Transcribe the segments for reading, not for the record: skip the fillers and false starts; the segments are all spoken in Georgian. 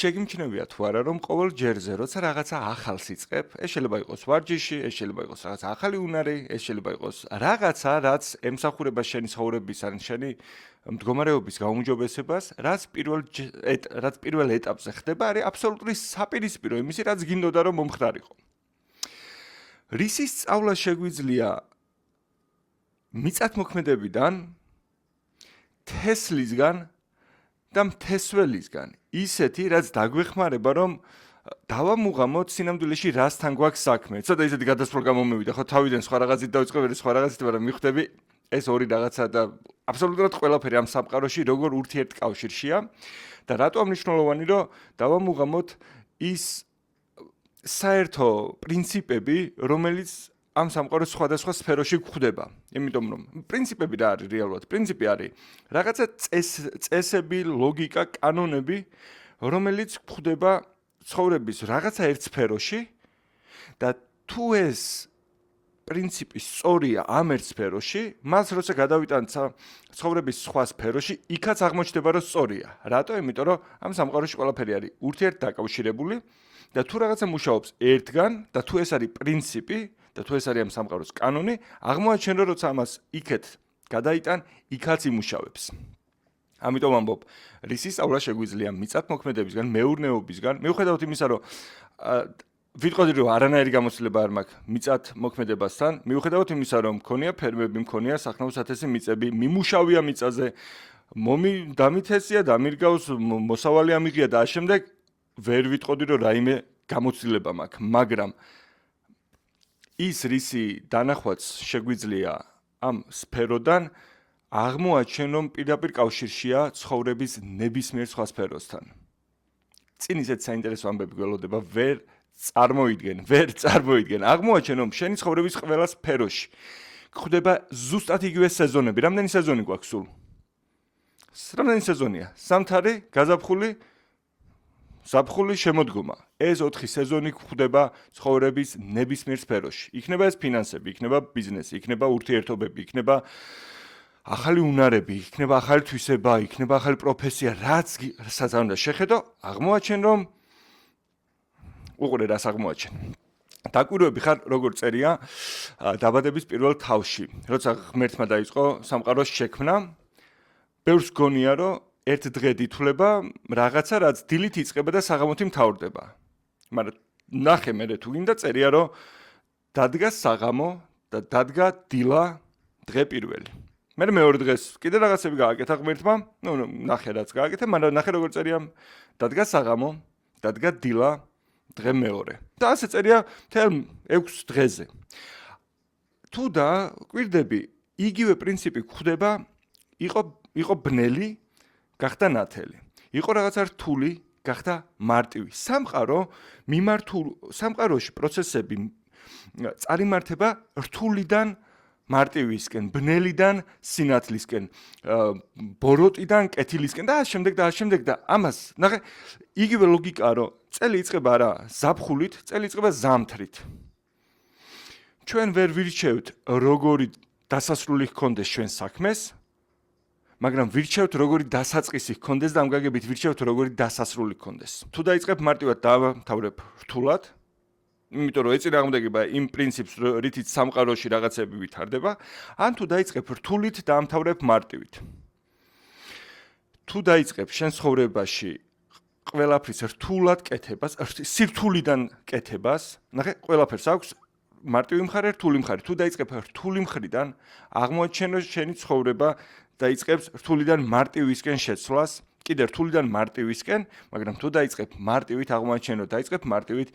შეგიმჩნევია თუ არა რომ ყოველ ჯერზე როცა რაღაცა ახალს იწყებ, ეს შეიძლება იყოს ვარჯიში, ეს შეიძლება იყოს რაღაცა ახალი უნარი, ეს შეიძლება იყოს რაღაცა, რაც ემსახურება შენი ცხოვრების ან შენი მდგომარეობის გაუმჯობესებას, რაც პირველ ეტაპზე ხდება, არის აბსოლუტური საპირისპირო იმისი, რაც გინდოდა რომ მომხდარიყო. რისის სწავლა შეგვიძლია მიწათმოქმედებიდან, თესლისგან და მთესველისგან. ისეთი, რაც დაგვეხმარება, რომ დავამუღამოთ სინამდვილეში რასთან გვაქვს საქმე. ცოტა ისეთი გადასვლა გამომივიდა, ხო, თავიდან სხვა რაღაცით დავიწყებდი, სხვა რაღაცით, მაგრამ მივხვდები, ეს ორი რაღაცა და აბსოლუტურად ყველაფერი ამ სამყაროში როგორ ურთიერთკავშირშია და რატომ მნიშვნელოვანი, რომ დავამუღამოთ ის საერთო პრინციპები, რომელიც ამ სამყაროს სხვადასხვა სფეროში გვხვდება. იმიტომ რომ პრინციპები რა არის რეალურად? პრინციპი არის რაღაცა წესები, ლოგიკა, კანონები, რომელიც გვხვდება ცხოვრების რაღაცა ერთ სფეროში და თუ ეს პრინციპი სწორია ამ ერთ სფეროში, მას როცა გადავიტანთ ცხოვრების სხვა სფეროში, იქაც აღმოჩნდება რომ სწორია. რატო? იმიტომ რომ ამ სამყაროში ყველაფერი არის ურთიერთდაკავშირებული და თუ რაღაცა მუშაობს ერთგან და თუ ეს არის პრინციპი და თუ ეს არის ამ სამყაროს კანონი, აღმოაჩენ რომ როცა ამას იქეთ გადაიტან, იქაც იმუშავებს. ამიტომ ამბობ, რისის სწავლა შეგვიძლია მიწათმოქმედებისგან, მეურნეობისგან, მიუხედავად იმისა, რომ ვიტყოდი რომ არანაირი გამოცდილება არ მაქვს მიწათმოქმედებასთან, მიუხედავად იმისა, რომ მქონია ფერმები, მქონია სახნავის ათასი მიწები, მიმუშავია მიწაზე, დამითესია, დამირგავს, მოსავალი ამიღია და ამავდროულად ვერ ვიტყოდი რომ რაიმე გამოცდილება მაქვს, მაგრამ ის რისი დანახვაც შეგვიძლია ამ სფეროდან აღმოაჩენ რომ პირდაპირ კავშირშია ცხოვრების ნებისმიერ სხვა სფეროსთან. წინ ისეთ საინტერესო ამბები გველოდება, ვერ წარმოიდგენ. აღმოაჩენ რომ შენი ცხოვრების ყველა სფეროში გვხვდება ზუსტად იგივე სეზონები. რამდენი სეზონი გვაქვს სულ? რამდენი სეზონია? სამთარი, გაზაფხული, ზაფხული, შემოდგომა. ეს 4 სეზონი გვხვდება ცხოვრების ნებისმიერ სფეროში. იქნება ეს ფინანსები, იქნება ბიზნესი, იქნება ურთიერთობები, იქნება ახალი უნარები, იქნება ახალი თვისება, იქნება ახალი პროფესია, რასაც უნდა შეხედო, აღმოაჩენ რომ უყურე რას აღმოაჩენ. დაკვირვები ხარ როგორ წერია დაბადების პირველ თავში. როცა ღმერთმა დაიწყო სამყაროს შექმნა, ბევრს გონია რომ ერთ დღედ ითვლება რაღაცა, რაც დილით იწყება და საღამოთი მთავრდება. მაგრამ ნახე მე თუ გინდა წერია რომ დადგა საღამო და დადგა დილა დღე პირველი. მე მეორე დღეს კიდე რაღაცები გააკეთა ღმერთმა, ნახე რაც გააკეთა, მაგრამ ნახე როგორ წერია დადგა საღამო, დადგა დილა დღე მეორე. და ასე წერია მთელ 6 დღეზე. თუ და კვირდები, იგივე პრინციპი გვხვდება, იყო ბნელი, გახდა ნათელი. იყო რაღაცა რთული, გახდა მარტივი. სამყაროში პროცესები წარიმართება რთულიდან მარტივისკენ, ბნელიდან სინათლისკენ, ბოროტიდან კეთილისკენ და ამავდროულად და ამას ნახე, იგივე ლოგიკაა, რომ წელი იწყება არა ზაფხულით, წელი იწყება ზამთრით. ჩვენ ვერ ვირჩევთ როგორი დასასრული ჰქონდეს ჩვენ საქმეს, მაგრამ ვირჩევთ როგორი დასაწყისი ჰქონდეს და ამ გაგებით ვირჩევთ როგორი დასასრული ჰქონდეს. თუ დაიწყებ მარტივად დავამთავრებ რთულად, იმიტომ რომ ეწინააღმდეგება იმ პრინციპს, რითიც სამყაროში რაღაცები ვითარდება, ან თუ დაიწყებ რთულით და ამთავრებ მარტივით. თუ დაიწყებ შენ ცხოვრებაში ყველაფრის რთულად კეთებას, სირთულიდან კეთებას, ნახე, ყველაფერს აქვს მარტივი მხარე, რთული მხარე. თუ დაიწყებ რთული მხრიდან, აღმოაჩენ რომ შენი ცხოვრება დაიწყებს რთულიდან მარტივისკენ შეცვლას, კიდე რთულიდან მარტივისკენ, მაგრამ თუ დაიწყებ მარტივით, აღმოაჩენ რომ დაიწყებ მარტივით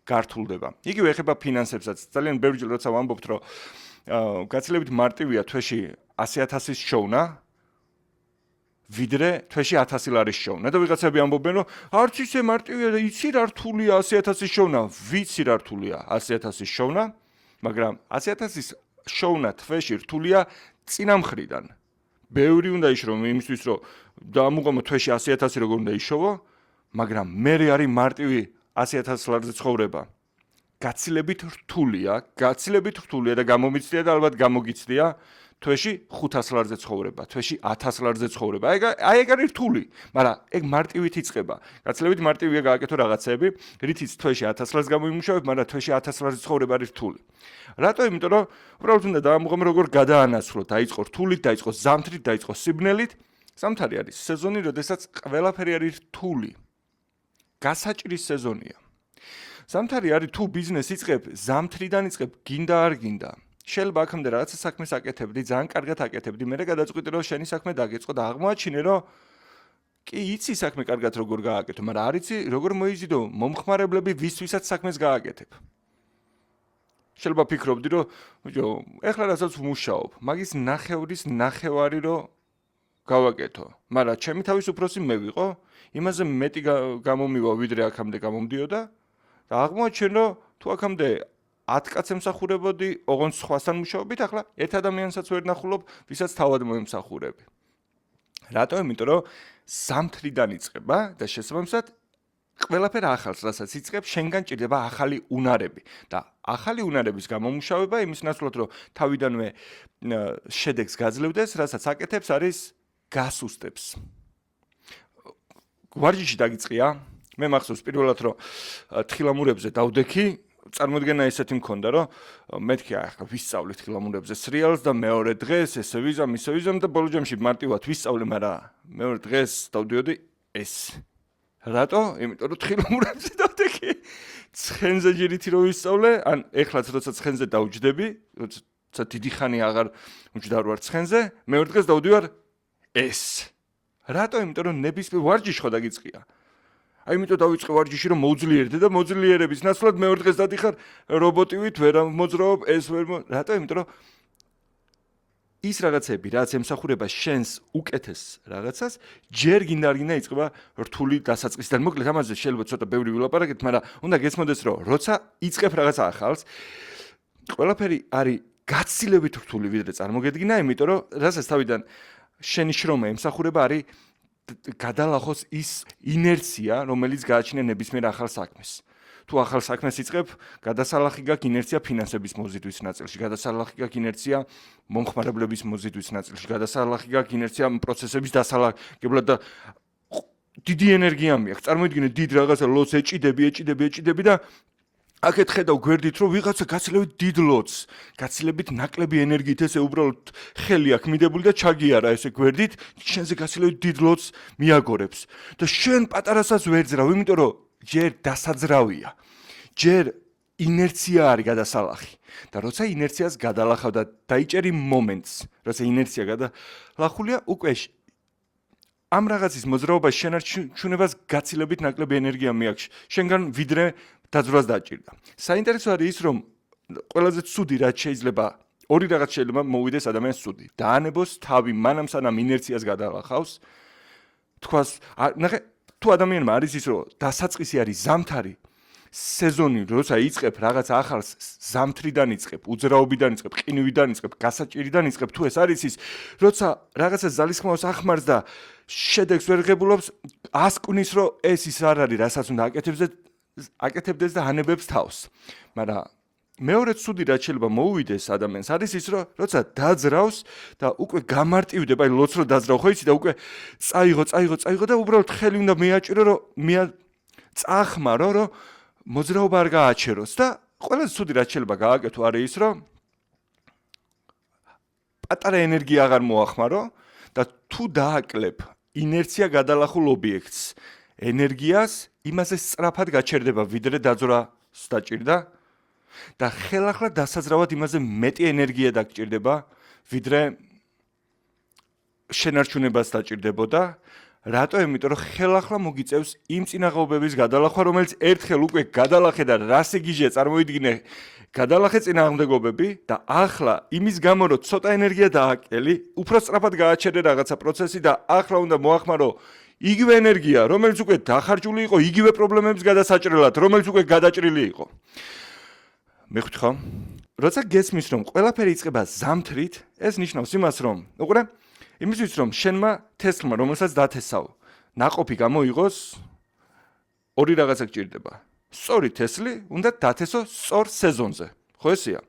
გართულდება. იგივე ეხება ფინანსებსაც. ძალიან ბევრჯერ როცა ვამბობთ, რომ გაცილებით მარტივია თვეში 100,000-ის შოვნა, ვიდრე თვეში 1000 ლარის შოვნა. და ვიღაცები ამბობენ, რომ არც ისე მარტივია და იცი რა რთულია 100,000-ის შოვნა. ვიცი რა რთულია 100,000-ის შოვნა, მაგრამ 100,000-ის შოვნა თვეში რთულია წინა მხრიდან. ბევრი უნდა იშოვო იმისთვის, რომ დაამუღამო თვეში 100,000 როგორ უნდა იშოვო, მაგრამ მე არის მარტივი 100,000 ლარზე ცხოვრება. გაცილებით რთულია და გამომიცდია და ალბათ გამოგიცდია თვეში 500 ლარზე ცხოვრება, თვეში 1000 ლარზე ცხოვრება. აი ეგ არის რთული, მაგრამ ეგ მარტივით იწყება. გაცილებით მარტივია გააკეთო რაღაცეები, რითიც თვეში 1000 ლარს გამოიმუშავებ, მაგრამ თვეში 1000 ლარზე ცხოვრება არის რთული. რატო? იმიტომ რომ უბრალოდ უნდა დავამოღმო როგორ გადაანაცვლო, დაიწყო რთულით, დაიწყო ზამთრით, დაიწყო სიბნელით. ზამთარი არის სეზონი, როდესაც ყველაფერი არის რთული. გასაჭრის სეზონია. ზამთარი არის თუ ბიზნეს იწყებ, ზამთრიდან იწყებ, გინდა არ გინდა. შეიძლება აქამდე რაღაცა საქმეს აკეთებდი, ძალიან კარგად აკეთებდი, მერე გადაწყვიტე რომ შენი საქმე დაგეწყო და აღმოაჩინე რომ კი იცი საქმე კარგად როგორ გააკეთო, მაგრამ არ იცი როგორ მოიზიდო მომხმარებლები ვისთვისაც საქმეს გააკეთებ. შეიძლება ფიქრობდი რომ ეხლა რასაც ვმუშაობ, მაგის ნახევარი რომ გავაკეთო, მაგრამ ჩემი თავის უფროსი მე ვიყო, იმაზე მეტი გამომივა ვიდრე აქამდე გამომდიოდა და აღმოაჩენ რომ თუ აქამდე 10 კაცს ემსახურებოდი, ოღონდ სხვასთან მუშაობით, ახლა ერთ ადამიანსაც ვერ ნახულობ, ვისაც თავად მოემსახურები. რატო? იმიტომ რომ ზამთრიდან იწყება და შესაბამისად ყველაფერი ახალს, რასაც იწყებ, შენგან ჭირდება ახალი უნარები და ახალი უნარების გამომუშავება იმის ნაცვლად, რომ თავიდანვე შედეგს გაძლევდეს, რასაც აკეთებს, არის გასუსტებს. ვარჯიში დაგიწყია, მე მახსოვს პირველად რომ თხილამურებზე დავდექი, წარმოდგენა ესეთი მქონდა, რომ მეთქი ახლა ვისწავლე თხილამურებზე სრიალს და მეორე დღეს ესე ვიზამ და ბოლო ჯამში მარტივად ვისწავლე, მაგრამ მეორე დღეს დავდიოდი ეს. რატო? იმიტომ რომ თხილამურებზე დავდექი. ცხენზე ჯერითი რომ ვისწავლე, ან ეხლაც როცა ცხენზე დავჯდები, როცა დიდი ხანი აღარ ვჯდარ ვარ ცხენზე, მეორე დღეს დავდივარ ეს. რატო? იმიტომ რომ ნებისმიერ ვარჯიში ხო დაგიწყია. აი იმიტომ დავიწყე ვარჯიში რომ მოვძლიერდე და მოძლიერების ნაცვლად მეორე დღეს დადიხარ რობოტივით ვერ მოძრაობ ეს ვერ რატო? იმიტომ რომ ის რაღაცები, რაც ემსახურება შენს უკეთეს რაღაცას, ჯერ გინდა არ გინდა იწყება რთული დასაწყისიდან. მოკლედ ამაზე შეიძლება ცოტა ბევრი ვილაპარაკეთ, მაგრამ უნდა გესმოდეს რომ როცა იწყებ რაღაცა ახალს, ყველაფერი არის გაცილებით რთული ვიდრე წარმოგედგინა, იმიტომ რომ რასაც თავიდან შენი შრომა ემსახურება არის გადალახოს ის ინერცია, რომელიც გააჩნია ნებისმიერ ახალ საქმეს. თუ ახალ საქმეს იწყებ, გადასალახი გაქვს ინერცია ფინანსების მოზიდვის ნაწილში, გადასალახი გაქვს ინერცია მომხმარებლების მოზიდვის ნაწილში, გადასალახი გაქვს ინერცია პროცესების დასალაგებლად და დიდი ენერგია მიაქვს. წარმოიდგინე დიდ რაღაცა ლოდს ეჭიდები და აქეთ ხედავ გვერდით რომ ვიღაცა გაცილებით დიდ ლოდს, გაცილებით ნაკლები ენერგიით ესე უბრალოდ ხელი აქვს მიდებული და ჩაგიარა ესე გვერდით, შენზე გაცილებით დიდ ლოდს მიაგორებს და შენ პატარასაც ვერ ძრავ, იმიტომ რომ ჯერ დასაძრავია. ჯერ ინერცია არის გადასალახი. და როცა ინერციას გადალახავ და დაიჭერი მომენტს, როცა ინერცია გადალახულია, უკვე ამ რაღაცის მოძრაობას შენარჩუნებას გაცილებით ნაკლები ენერგია მიაქვს. შენგან ვიდრე დაძვრას დაჭირდა. საინტერესო არის ის, რომ ყველაზე ცუდი რაც შეიძლება, ორი რაღაც შეიძლება მოვიდეს ადამიანს ცუდი. დაანებოს თავი მანამ სანამ ინერციას გადალახავს. თქვას, ნახე, თუ ადამიანმა არის ის, რომ დასაწყისი არის ზამთარი, სეზონი, როცა იწყებ რაღაც ახალს, ზამთრიდან იწყებ, უძრაობიდან იწყებ, ყინვიდან იწყებ, გასაჭირიდან იწყებ, თუ ეს არის ის, როცა რაღაცა ძალისხმევას ახმარს და შედეგს ვერ ღებულობს, ასკვნის, რომ ეს ის არ არის, რასაც უნდა აკეთებდეს და ანებებს თავს. მაგრამ მეორე ცუდი რაც შეიძლება მოუვიდეს ადამიანს არის ის, რომ როცა დაძრავს და უკვე გამარტივდება, აი ლოცრო დაძრავ ხო იცი და უკვე წაიღო და უბრალოდ ხელი უნდა მეაჭირო, რომ წახმარო, რომ მოძრაობა არ გააჩეროს და ყველაზე ცუდი რაც შეიძლება გააკეთო არის ის, რომ პატარა ენერგია აღარ მოახმარო და თუ დააკლებ ინერცია გადალახულ ობიექტს, ენერგიას იმაზე სწრაფად გაჩერდება, ვიდრე დაძვრას დაჭირდა და ხელახლა დასაძრავად იმაზე მეტი ენერგია დაგჭირდება, ვიდრე შენარჩუნებას დაჭირდებოდა. რატო? იმიტომ რომ ხელახლა მოგიწევს იმ წინაღაობების გადალახვა, რომელიც ერთხელ უკვე გადალახე და რას იგიჟე წარმოიდგინე გადალახე წინააღმდეგობები და ახლა იმის გამო რომ ცოტა ენერგია დააკელი, უფრო სწრაფად გააჩერე რაღაცა პროცესი და ახლა უნდა მოახმარო იგივე ენერგია, რომელიც უკვე დახარჯული იყო იგივე პრობლემების გადასაჭრელად, რომელიც უკვე გადაჭრილი იყო. მეხუთი ხო? როცა გესმის რომ ყველაფერი იწყება ზამთრით, ეს ნიშნავს იმას, რომ უყურე, იმისთვის რომ შენმა თესლმა, რომელსაც დათესავ, ნაყოფი გამოიღოს, ორი რაღაცა გჭირდება. სწორი თესლი უნდა დათესო სწორ სეზონზე. ხო ესეა?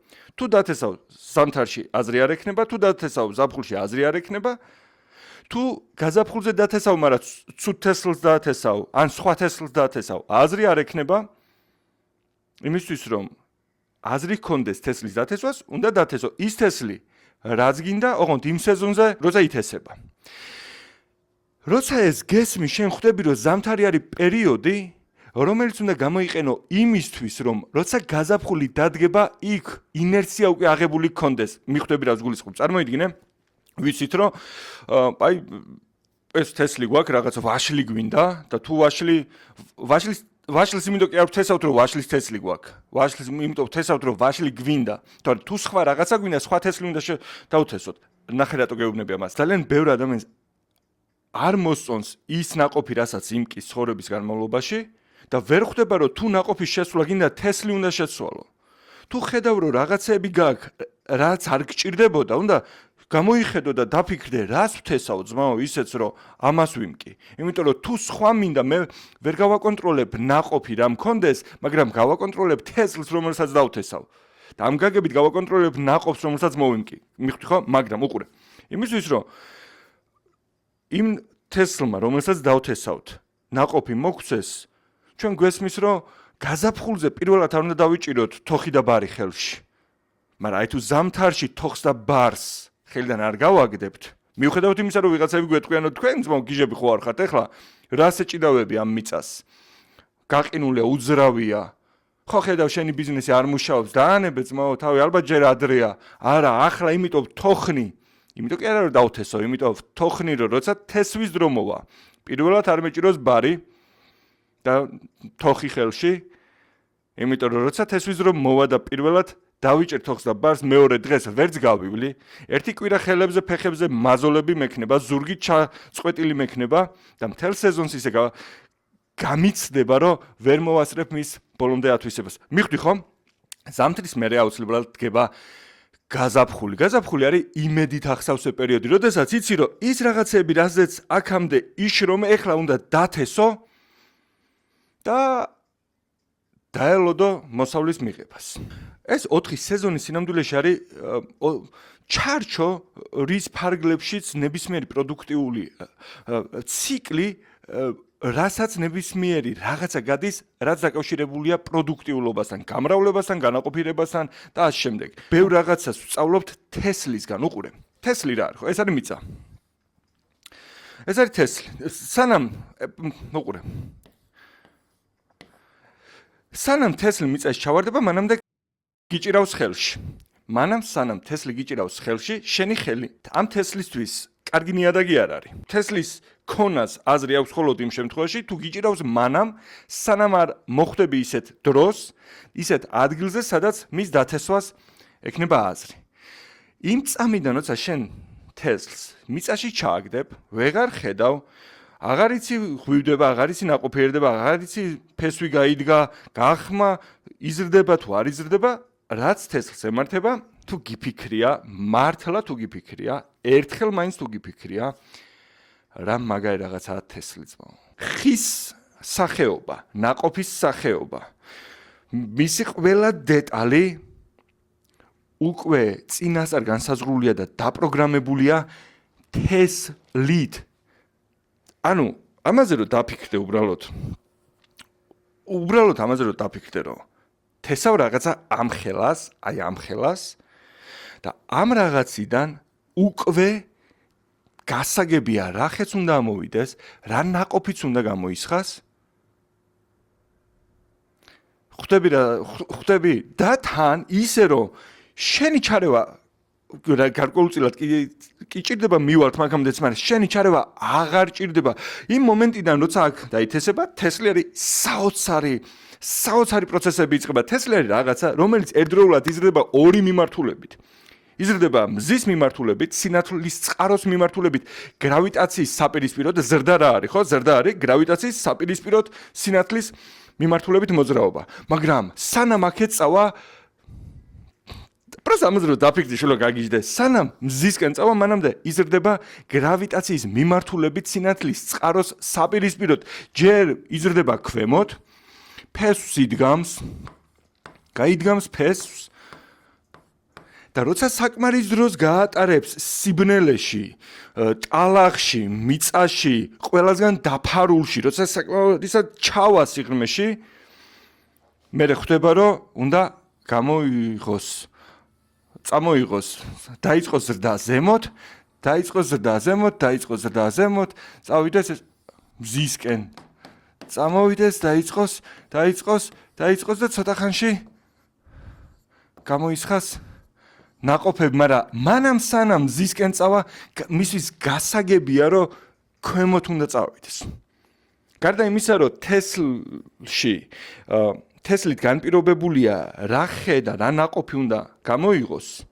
თუ დათესავ ზამთარში აზრი არ ექნება, თუ დათესავ ზაფხულში აზრი არ ექნება, თუ გაზაფხულზე დათესავ, მაგრამ ცუდ თესლს დათესავ, ან სხვა თესლს დათესავ, აზრი არ ექნება, იმისთვის რომ აზრი ჰქონდეს თესლის დათესვას, უნდა დათესო ის თესლი, რაც გინდა, ოღონდ იმ სეზონზე, როცა ითესება. როცა ეს გესმი, შენ ხვდები, რომ ზამთარი არის პერიოდი, რომელიც უნდა გამოიყენო იმისთვის, რომ როცა გაზაფხული დადგება, იქ ინერცია უკვე აღებული გქონდეს. მიხვდები რაც გულისხმობ. წარმოიდგინე, ვიცით რომ აი ეს თესლი გვაქვს, რაღაცა ვაშლი გვინდა და თუ ვაშლის იმიტომ კი არ ვთესავთ, რომ ვაშლის თესლი გვაქვს. ვაშლის იმიტომ ვთესავთ, რომ ვაშლი გვინდა. თორე თუ სხვა რაღაცა გვინდა, სხვა თესლი უნდა დავთესოთ. ნახე რატო გეუბნები ამას. ძალიან ბევრ ადამიანს არ მოსწონს ის ნაყოფი, რასაც იმკის ცხოვრების განმავლობაში და ვერ ხვდება, რომ თუ ნაყოფის შესვლა გინდა, თესლი უნდა შეცვალო. თუ ხედავ, რომ რაღაცეები გაქვს, რაც არ გჭირდებოდა, უნდა გამოიხედო და დაფიქრდე, რას ვთესავ ძმაო, ისეც რომ ამას ვიმკი. იმიტომ რომ თუ სხვა მინდა, მე ვერ გავაკონტროლებ ნაყოფი რა მქონდეს, მაგრამ გავაკონტროლებ თესლს, რომელსაც დავთესავ. და ამ გაგებით გავაკონტროლებ ნაყოფს, რომელსაც მოვიმკი. მიხვდი ხო? მაგრამ უყურე. იმისთვის რომ იმ თესლმა, რომელსაც დავთესავთ, ნაყოფი მოგცეს, ჩვენ გვესმის, რომ გაზაფხულზე პირველად არ უნდა დავიჭიროთ თოხი და ბარი ხელში. მაგრამ აი თუ ზამთარში თოხს და ბარს ხელიდან არ გავაგდებთ, მიუხედავად იმისა, რომ ვიღაცები გვეტყვიან, რომ თქვენ ძმაო გიჟები ხო არ ხართ, ეხლა რას ეჭიდავები ამ მიწას? გაყინულია, უძრავია. ხო ხედავ შენი ბიზნესი არ მუშაობს, დაანებე ძმაო, თავი ალბათ ჯერ ადრეა. არა, ახლა იმიტომ თოხნი. იმიტომ კი არა რომ დავთესო, იმიტომ თოხნი რომ როცა თესვის დრო მოვა, პირველად არ მეჭიროს ბარი და თოხი ხელში, იმიტომ რომ როცა თესვის დრო მოვა და პირველად დავიჭერ თოხს და ბარს, მეორე დღეს ვერც გავივლი, ერთი კვირა ხელებზე, ფეხებზე მაზოლები მექნება, ზურგი წყვეტილი მექნება და მთელ სეზონს ისე გამიცდება, რომ ვერ მოვასწრებ მის ბოლომდე ათვისებას. მიხვდი ხომ? ზამთრის მერე აუცილებლად დგება გაზაფხული. გაზაფხული არის იმედით ახსავსე პერიოდი, როდესაც იცი, რომ ის რაღაცები, რაზეც აქამდე იშრომე, ეხლა უნდა დათესო და დაელოდო მოსავლის მიღებას. ეს 4 სეზონის სინამდვილეში არის ჩარჩო, რის ფარგლებშიც ნებისმიერი პროდუქტიული ციკლი, რასაც ნებისმიერი რაღაცა გადის, რაც დაკავშირებულია პროდუქტიულობასთან, გამრავლებასთან, განაყოფიერებასთან და ამ შემდეგ. ბევრ რაღაცას ვსწავლობთ თესლისგან, უყურე. თესლი რა არის, ხო? ეს არის მიწა. ეს არის თესლი. სანამ უყურე. სანამ თესლი მიწაში ჩავარდება, მანამდე გიჭირავს ხელში. სანამ თესლი გიჭირავს ხელში, შენი ხელი ამ თესლისთვის კარგი ნიადაგი არ არის. თესლის ქონას აზრი აქვს მხოლოდ იმ შემთხვევაში, თუ გიჭირავს მანამ, სანამ არ მოხვდები ისეთ დროს, ისეთ ადგილზე, სადაც მის დათესვას ექნება აზრი. იმ წამიდან, როცა შენ თესლს მიწაში ჩააგდებ, ვეღარ ხედავ, აღარ იცი ღვივდება, აღარ იცი ნაყოფიერდება, აღარ იცი ფესვი გაიდგა, გახმა, იზრდება თუ არ იზრდება, რაც თესლს ემართება, თუ გიფიქრია, მართლა თუ გიფიქრია, ერთხელ მაინც თუ გიფიქრია, რა მაგარი რაღაცაა თესლი ძმაო. ხის სახეობა, ნაყოფის სახეობა, მისი ყველა დეტალი უკვე წინასწარ განსაზღვრულია და დაპროგრამებულია თესლით. ანუ, ამაზე რომ დაფიქრდე უბრალოდ ამაზე რომ დაფიქრდე, რომ თესავ რაღაცა ამ ხელას და ამ რაღაციდან უკვე გასაგებია რა ხეც უნდა ამოვიდეს, რა ნაყოფიც უნდა გამოისხას. ხვდები და თან ისე რომ შენი ჩარევა გარკვეულწილად კი ჭირდება მივართ მაგამდეც, მაგრამ შენი ჩარევა აღარ ჭირდება. იმ მომენტიდან როცა აქ დაითესება, თესლი არის საოცარი პროცესები იწყება. თესლი არის რაღაცა, რომელიც ერთდროულად იზრდება ორი მიმართულებით. იზრდება მზის მიმართულებით, სინათლის წყაროს მიმართულებით, გრავიტაციის საპირისპიროდ, ზრდა რა არის, ხო? ზრდა არის გრავიტაციის საპირისპიროდ სინათლის მიმართულებით მოძრაობა. მაგრამ სანამ აქ ეწავა პროს ამაზე რომ დაფიქრდი შულა გაგიჟდე, სანამ მზისკენ წავა, მანამდე იზრდება გრავიტაციის მიმართულებით სინათლის წყაროს საპირისპიროდ. ჯერ იზრდება ქვემოთ, ფესვს იდგამს, გაიდგამს ფესვს, და როცა საკმარის დროს გაატარებს სიბნელეში, ტალახში, მიწაში, ყველასგან დაფარულში, როცა საკმარისად ჩავა სიღრმეში, მე ხვდება, რომ უნდა წამოიღოს, დაიწყოს ზრდა ზემოთ, წავიდეს მზისკენ. წამოვიდეს, დაიწყოს და ცოტა ხანში გამოისხას ნაყოფები, მაგრამ მანამ სანამ მზისკენ წავა, მისთვის გასაგებია, რომ ქვემოთ უნდა წავიდეს. გარდა იმისა, რომ თესლით განპირობებულია რა ხე და რა ნაყოფი უნდა გამოიღოს,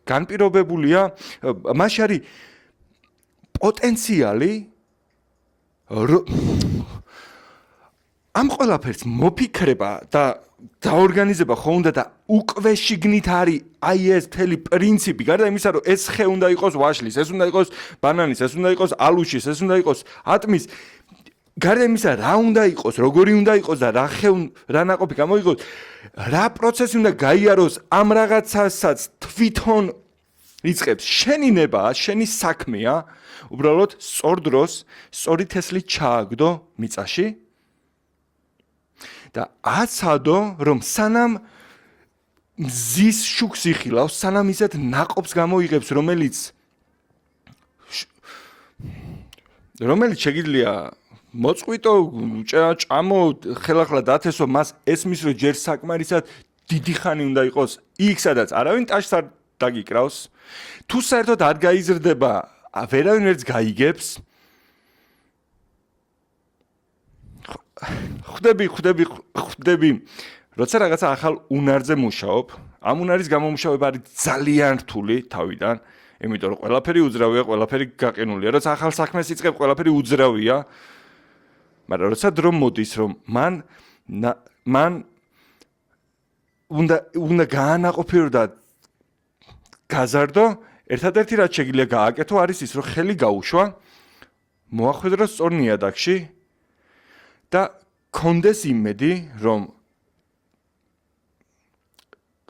განპირობებულია, მაშ არის პოტენციალი ამ ყველაფერს მოფიქრება და დაორგანიზება ხო უნდა და უკვე შიგნით არის აი ეს მთელი პრინციპი, გარდა იმისა, რომ ეს ხე უნდა იყოს ვაშლის, ეს უნდა იყოს ბანანის, ეს უნდა იყოს ალუშის, ეს უნდა იყოს ატმის, გარდა იმისა, რა უნდა იყოს, როგორი უნდა იყოს და რა ნაყოფი გამოიღოს, რა პროცესი უნდა გაიაროს ამ რაღაცასაც თვითონ იწყებს შენი ნება, შენი საქმეა, უბრალოდ სწორ დროს, სწორი თესლით ჩააგდო მიწაში და აცადო, რომ სანამ მზის შუქს იხილავს, სანამ ისეთ ნაყოფს გამოიღებს, რომელიც შეგიძლია მოწყვიტო, ჭამო, ხელახლა დათესო, მას ესმის, რომ ჯერ საკმარისად დიდი ხანი უნდა იყოს იქ, სადაც არავინ ტაშს არ დაგიკრავს, თუ საერთოდ არ გაიზრდება, ვერავინ ერთს გაიგებს, ხვდები, როცა რაღაცა ახალ უნარზე მუშაობ, ამ უნარის გამომუშავება არის ძალიან რთული თავიდან, იმიტომ რომ ყველაფერი უძრავია, ყველაფერი გაყინულია, როცა ახალ საქმეს იწყებ, ყველაფერი უძრავია, მაგრამ როცა დრო მოდის, რომ მან უნდა გაანაყოფირო და გაზარდო, ერთადერთი რაც შეგიძლია გააკეთო არის ის, რომ ხელი გაუშვა, მოახვედრო სწორ ნიადაგში და კონდეს იმედი, რომ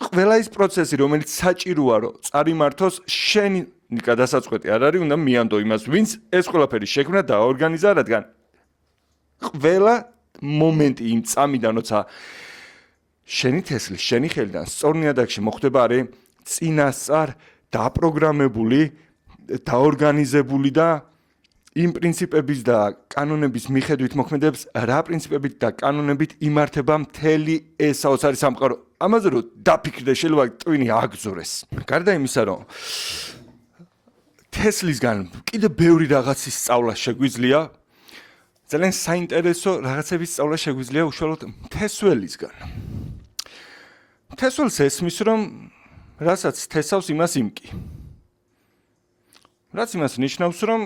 ყველა ის პროცესი, რომელიც საჭიროა, რომ წარიმართოს, შენი გადასაწყვეტი არ არის, უნდა მიანდო იმას, ვინც ეს ყველაფერი შექმნა და ორგანიზა, რადგან ყველა მომენტი იმ წამიდან, როცა შენი თესლი, შენი ხელიდან სწორ ნიადაგში მოხვდება, არის წინასწარ დაპროგრამებული, დაორგანიზებული და იმ პრინციპების და კანონების მიხედვით მოქმედებს, რა პრინციპებით და კანონებით იმართება მთელი ეს საოცარი სამყარო. ამაზე რომ დაფიქრდე, შეიძლება ტვინი აგზურეს. გარდა იმისა, რომ თესლისგან კიდე ბევრი რაღაცის სწავლა შეგვიძლია, ძალიან საინტერესო რაღაცების სწავლა შეგვიძლია უშუალოდ თესველისგან. თესველს ესმის, რომ რასაც თესავს, იმას იმკი. რაც იმას ნიშნავს, რომ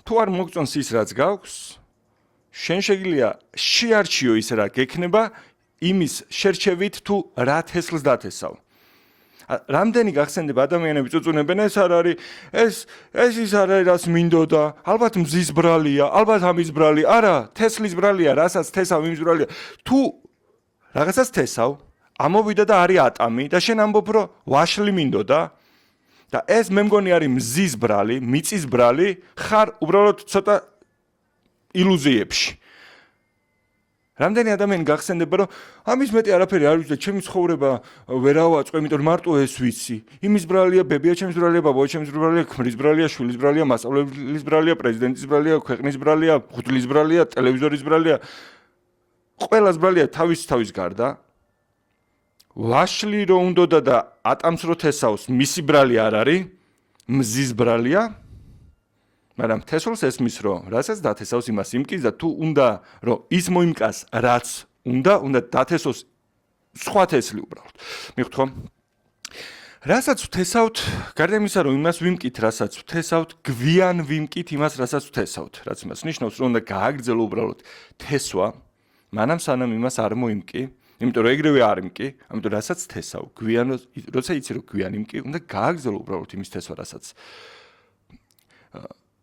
თუ არ მოგწონს ის, რაც გაქვს, შენ შეგიძლია შეარჩიო ის, რა გექნება, იმის შერჩევით თუ რა თესლს დათესავ. რამდენი გახსენდება ადამიანები წუწუნებენ, ეს არ არის, ეს ის არ არის, რაც მინდოდა, ალბათ მზის ბრალია, ალბათ ამის ბრალი, არა, თესლის ბრალია, რასაც თესავ, იმის ბრალია. თუ რაღაცას თესავ, ამოვიდა და არის ატამი და შენ ამბობ, რომ ვაშლი მინდოდა და ეს მე მგონი არის მზის ბრალი, მიწის ბრალი, ხარ უბრალოდ ცოტა ილუზიებში. რამდენი ადამიანი გახსენდება, რომ ამის მეტი არაფერი არ ვიცი და ჩემი ცხოვრება ვერავაწყო, იმიტომ რომ მარტო ეს ვიცი. იმის ბრალია, ბებია ჩემის ბრალია, ბაბაო ჩემის ბრალია, ქმრის ბრალია, შვილის ბრალია, მასწავლებლის ბრალია, პრეზიდენტის ბრალია, ქვეყნის ბრალია, ხუთლის ბრალია, ტელევიზორის ბრალია. ყველას ბრალია თავის გარდა. ვაშლი რო უნდოდა და ატამს რო თესავს, მისი ბრალი არ არის, მზის ბრალია. მაგრამ თესლს ესმის, რომ რასაც დათესავს, იმას იმკის და თუ უნდა, რომ ის მოიმკას, რაც უნდა დათესოს სხვა თესლი უბრალოდ. მივხვდით ხო? რასაც ვთესავთ, გარდა იმისა, რომ იმას ვიმკით, რასაც ვთესავთ, გვიან ვიმკით იმას, რასაც ვთესავთ. რაც იმას ნიშნავს, რომ უნდა გააგრძელო უბრალოდ თესვა, მანამ სანამ იმას არ მოიმკი. იმიტომ რომ ეგრევე არ იმკი, ამიტომ რასაც თესავ, გვიან, როცა იცი რომ გვიან იმკი, უნდა გააგრძელო უბრალოდ იმის თესვა, რასაც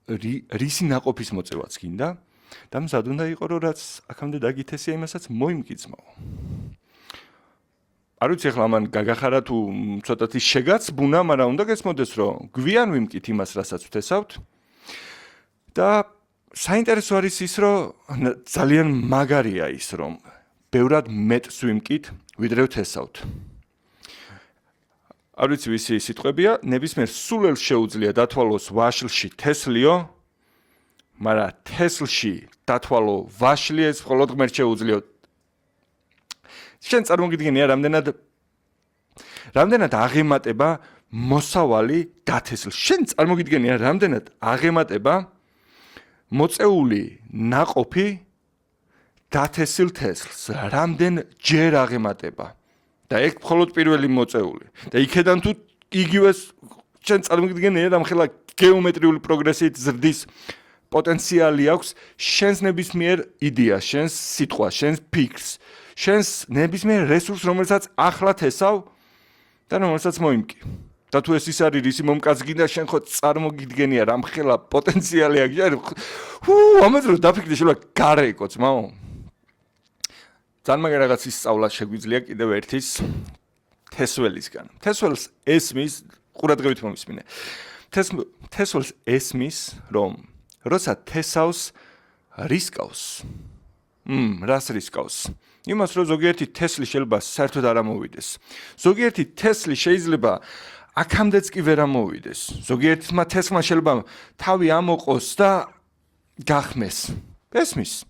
რისი ნაყოფის მოწევაც გინდა და მზად უნდა იყო, რომ რაც აქამდე დაგითესია, იმასაც მოიმკი ძმაო. არ ვიცი ახლა ამან გაგახარა თუ ცოტათი შეგაცბუნა, მაგრამ უნდა გესმოდეს, რომ გვიან ვიმკით იმას, რასაც ვთესავთ. და საინტერესო არის ის, რომ ძალიან მაგარია ის, რომ ბევრად მეტს ვიმკით, ვიდრე ვთესავთ. არ ვიცი ვისი სიტყვებია, ნებისმიერ სულელს შეუძლია დათვალოს ვაშლში თესლიო, მაგრამ თესლში დათვალო ვაშლი ეს მხოლოდ ღმერთს შეუძლია. შენ წარმოგიდგენია რამდენად აღემატება მოსავალი დათესლს. შენ წარმოგიდგენია რამდენად აღემატება მოწეული ნაყოფი დათესილ თესლს. რამდენ ჯერ აღემატება. და ეგ მხოლოდ პირველი მოწეული. და იქედან თუ იგივე შენ წარმოგიდგენია და მხელა გეომეტრიული პროგრესით ზრდის პოტენციალი აქვს შენს ნებისმიერ იდეას, შენს სიტყვას, შენს ფიქრს, შენს ნებისმიერ რესურსს, რომელსაც ახლა თესავ და რომელსაც მოიმკი. და თუ ეს ის არის რისი მომკაცგინდა, შენ ხო წარმოგიდგენია რა მხელა პოტენციალი აქვს. ამაზე რომ დაფიქრდე შეიძლება გარეიკოც, მაო. ძალიან მაგარი რაღაცის სწავლა შეგვიძლია კიდევ ერთის თესველისგან. თესველს ესმის, ყურადღებით მომისმინე. თესველს ესმის, რომ როცა თესავს რისკავს. რას რისკავს? იმას, რომ ზოგიერთი თესლი შეიძლება საერთოდ არ ამოვიდეს. ზოგიერთი თესლი შეიძლება აქამდეც კი ვერ ამოვიდეს. ზოგიერთმა თესლმა შეიძლება თავი ამოყოს და გახმეს. ესმის.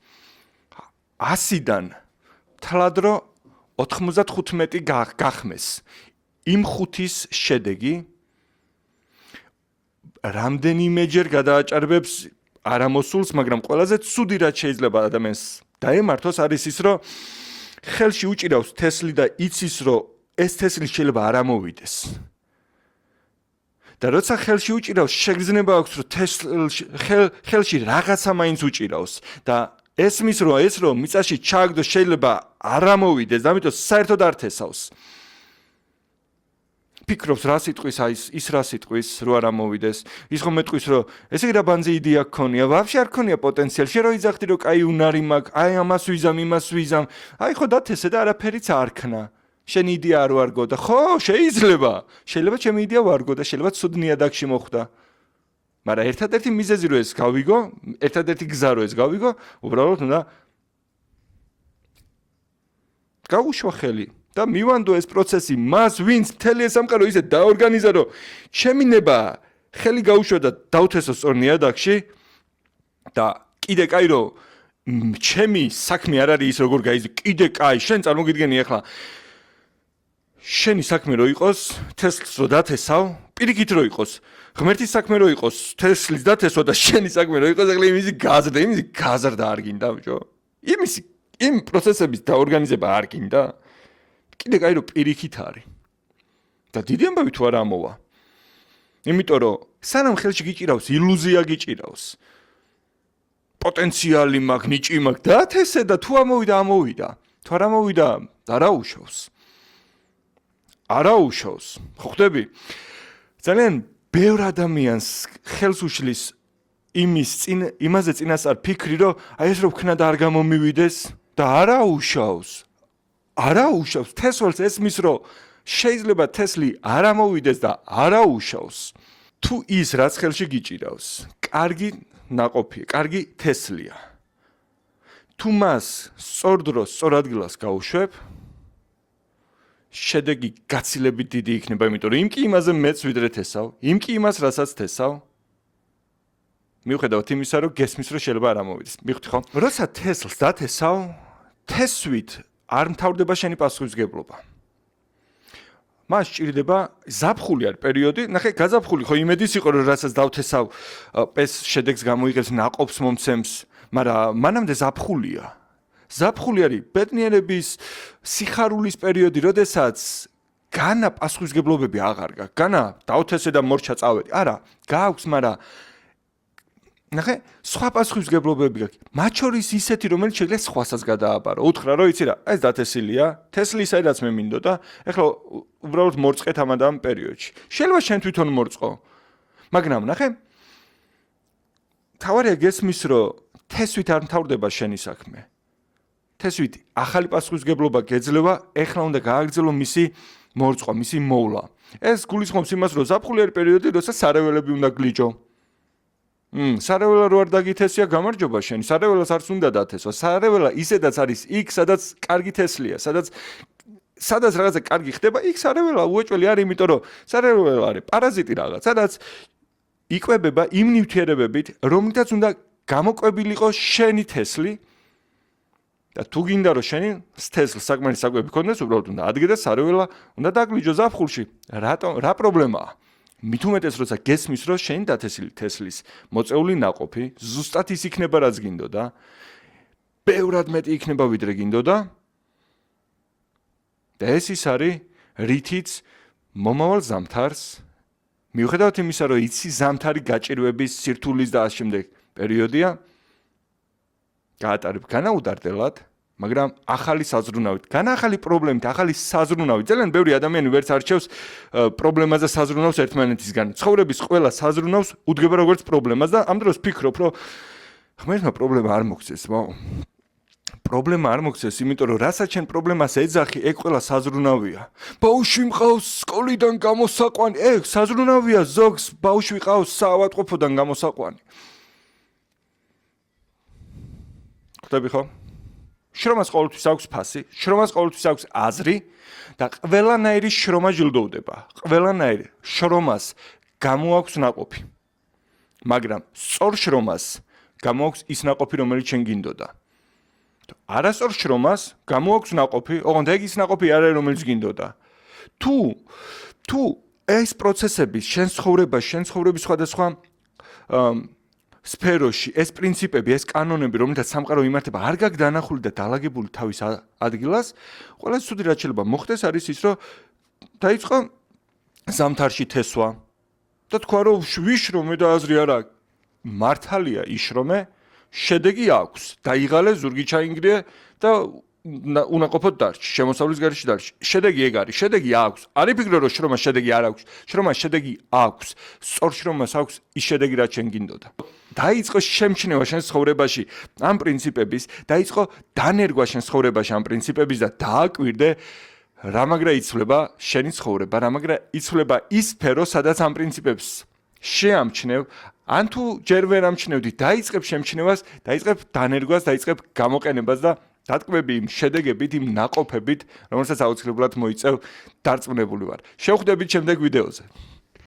100-დან თლადრო 95 გახმეს. იმ 5-ის შედეგი რამდენიმეჯერ გადააჭარბებს არამოსულს, მაგრამ ყველაზე ცუდი რაც შეიძლება ადამიანს დაემართოს არის ის, რომ ხელში უჭირავს თესლი და იცის, რომ ეს თესლი შეიძლება არ ამოვიდეს. და როცა ხელში უჭირავს, შეგრძნება აქვს, რომ ხელში რაღაცა მაინც უჭირავს და ესმის, რომ ეს რომ მიწაში ჩააგდოს შეიძლება არ ამოვიდეს, და ამიტომ საერთოდ არ თესავს. ფიქრობს რა სიტყვის, ის რა სიტყვის, რო არ ამოვიდეს. ის ხომ მეტყვის, რომ ესე იგი რა ბანძი იდეა გქონია, ვაფშე არ გქონია პოტენციალი. შენ რო იძახდი, რომ კაი უნარი მაქვს, აი ამას ვიზამ, იმას ვიზამ. აი ხო დათესე და არაფერიც არ ქნა. შენი იდეა არ ვარგო და ხო, შეიძლება. შეიძლება ჩემი იდეა ვარგო და შეიძლება ცუდ ნიადაგში მოხვდა. მაგრამ ერთადერთი მიზეზი რო ეს გავიგო, ერთადერთი გზა რო ეს გავიგო, უბრალოდ უნდა გაუშვა ხელი. და მივანდო ეს პროცესი მას, ვინც მთელი ეს სამყარო ისე დაორგანიზა, რომ ჩემი ნება ხელი გაუშვა და დავთესო სწორ ნიადაგში და კიდე კაი რომ ჩემი საქმე არ არის ის როგორ გაიზრდა, კიდე კაი, შენ წარმოგიდგენი ახლა შენი საქმე რო იყოს, თესლს რო დათესავ, პირიქით რო იყოს, ღმერთის საქმე რო იყოს, თესლის დათესვა და შენი საქმე რო იყოს, ახლა იმისი გაზრდა არ გინდა, ბიჭო. იმ პროცესების დაორგანიზება არ გინდა. კიდე კაი რომ პირიქით არის. და დიდი ამბავი თუ არ ამოვა. იმიტომ რომ სანამ ხელში გიჭირავს, ილუზია გიჭირავს. პოტენციალი მაქვს, ნიჭი მაქვს, დათესე და თუ ამოვიდა. თუ არ ამოვიდა, არაუშავს. ხო ხვდები? ძალიან ბევრ ადამიანს ხელს უშლის იმაზე წინასწარ ფიქრი, რომ აი ეს რო ვქნა და არ გამომივიდეს და არაუშავს. თესლს ესმის, რომ შეიძლება თესლი არ ამოვიდეს და არაუშავს. თუ ის რაც ხელში გიჭირავს, კარგი ნაყოფია, კარგი თესლია. თუ მას სწორ დროს, სწორ ადგილას გაუშვებ, შედეგი გაცილებით დიდი იქნება, იმიტომ რომ იმ კი იმაზე მეც ვიდრე თესავ, იმ კი იმას რასაც თესავ. მიუხედავად იმისა, რომ გესმის, რომ შეიძლება არ ამოვიდეს. მივხვდი ხო? როცა თესლს დათესავ, თესვით არ მთავრდება შენი პასუხისმგებლობა. მას ჭირდება ზაფხული არის პერიოდი, ნახე, გაზაფხული ხო იმედის იყო, რომ რასაც დავთესავ, ეს შედეგს გამოიღებს, ნაყოფს მომცემს, მაგრამ მანამდე ზაფხულია. ზაფხული არის ბედნიერების სიხარულის პერიოდი, როდესაც განა პასუხისმგებლობები აღარ გაქვს. განა დავთესე და მორჩა წავედი. არა, გააქვს, მაგრამ ნახე, სხვა პასუხისმგებლობები გაქვს. მათ შორის ისეთი, რომელიც შეიძლება სხვასაც გადააბარო. უთხრა, რომ იცი რა, ეს დათესილია, თესლი ისე რაც მე მინდოდა, ეხლა უბრალოდ მორწყეთ ამ პერიოდში. შეიძლება შენ თვითონ მორწყო. მაგრამ ნახე, თავარია გესმის, რომ თესვით არ მთავრდება შენი საქმე. თესვით ახალი პასუხისმგებლობა გეძლევა, ეხლა უნდა გააგრძელო მისი მორწყვა, მისი მოვლა. ეს გულისხმობს იმას, რომ ზაფხულიანი პერიოდი, როცა სარეველები უნდა გლიჯო. სარეველა რო არ დაგითესია, გამარჯობა შენი, სარეველას არც უნდა დათესვა. სარეველა ისედაც არის იქ, სადაც კარგი თესლია, სადაც რაღაცა კარგი ხდება, იქ სარეველა უეჭველი არის, იმიტომ რომ სარეველა არის პარაზიტი რაღაც, სადაც იკვებება იმ ნივთიერებებით, რომლითაც უნდა გამოკვებილიყო შენი თესლი და თუ გინდა რომ შენი თესლს საკმარის საკვები ქონდეს, უბრალოდ უნდა ადგე და სარეველა უნდა დაგლიჯო ზაფხულში. რა პრობლემაა? მით უმეტეს როცა გესმის რომ შენი დათესილი თესლის მოწეული ნაყოფი ზუსტად ის იქნება რაც გინდოდა, ბევრად მეტი იქნება ვიდრე გინდოდა და ეს ის არის რითიც მომავალ ზამთარს მიუხედავად იმისა რომ იცი ზამთარი გაჭირვების სირთულის და ამავდროულად პერიოდია გაატარებ განაუდარდელად, მაგრამ ახალი საზრუნავით, განახალი პრობლემით, ახალი საზრუნავით. ძალიან ბევრი ადამიანი ვერც არჩევს პრობლემას და საზრუნავს ერთმანეთისგან. ცხოვრების ყველა საზრუნავს უდგება როგორც პრობლემას და ამ დროს ფიქრობ, რომ ღმერთმა პრობლემა არ მოგცეს, პრობლემა არ მოგცეს, იმიტომ რომ რასაც შენ პრობლემას ეძახი, ეგ ყველა საზრუნავია. ბავშვი მყავს სკოლიდან გამოსაყვანი, ეგ საზრუნავია, ზოგს ბავშვი ყავს საავადმყოფოდან გამოსაყვანი. ხვდები ხო? შრომას ყოველთვის აქვს ფასი, შრომას ყოველთვის აქვს აზრი და ყველანაირი შრომა ჯილდოვდება. ყველანაირი შრომას გამოაქვს ნაყოფი. მაგრამ სწორ შრომას გამოაქვს ის ნაყოფი, რომელიც შენ გინდოდა. არასწორ შრომას გამოაქვს ნაყოფი, ოღონდ ეგ ის ნაყოფი არ არის, რომელიც გინდოდა. თუ ეს პროცესები შენ ცხოვრების სხვადასხვა სფეროში, ეს პრინციპები, ეს კანონები, რომლითაც სამყარო იმართება, არ გაქვს დანახული და დალაგებული თავის ადგილას, ყველაზე ცუდი რაც შეიძლება მოხდეს არის ის, რომ დაიწყო ზამთარში თესვა და თქვა, რომ ვიშრომე და აზრი არ აქვს. მართალია იშრომე, შედეგი აქვს. დაიღალე, ზურგი ჩაინგრიე და უნაყოფოდ დარჩი, შემოსავლის გარეშე დარჩი. შედეგი ეგ არის, შედეგი აქვს. არ იფიქრო, რომ შრომას შედეგი არ აქვს. შრომას შედეგი აქვს. სწორ შრომას აქვს ის შედეგი, რაც შენ გინდოდა. დაიწყო შემჩნევა შენ ცხოვრებაში ამ პრინციპების, დაიწყო დანერგვა შენ ცხოვრებაში ამ პრინციპების და დააკვირდე რა მაგრა იცვლება შენი ცხოვრება, რა მაგრა იცვლება ის სფერო, სადაც ამ პრინციპებს შეამჩნევ, ან თუ ჯერ ვერ ამჩნევდი, დაიწყებ შემჩნევას, დაიწყებ დანერგვას, დაიწყებ გამოყენებას და დატკბები იმ შედეგებით, იმ ნაყოფებით, რომელსაც აუცილებლად მოიწევ დარწმუნებული ვარ. შევხვდებით შემდეგ ვიდეოზე.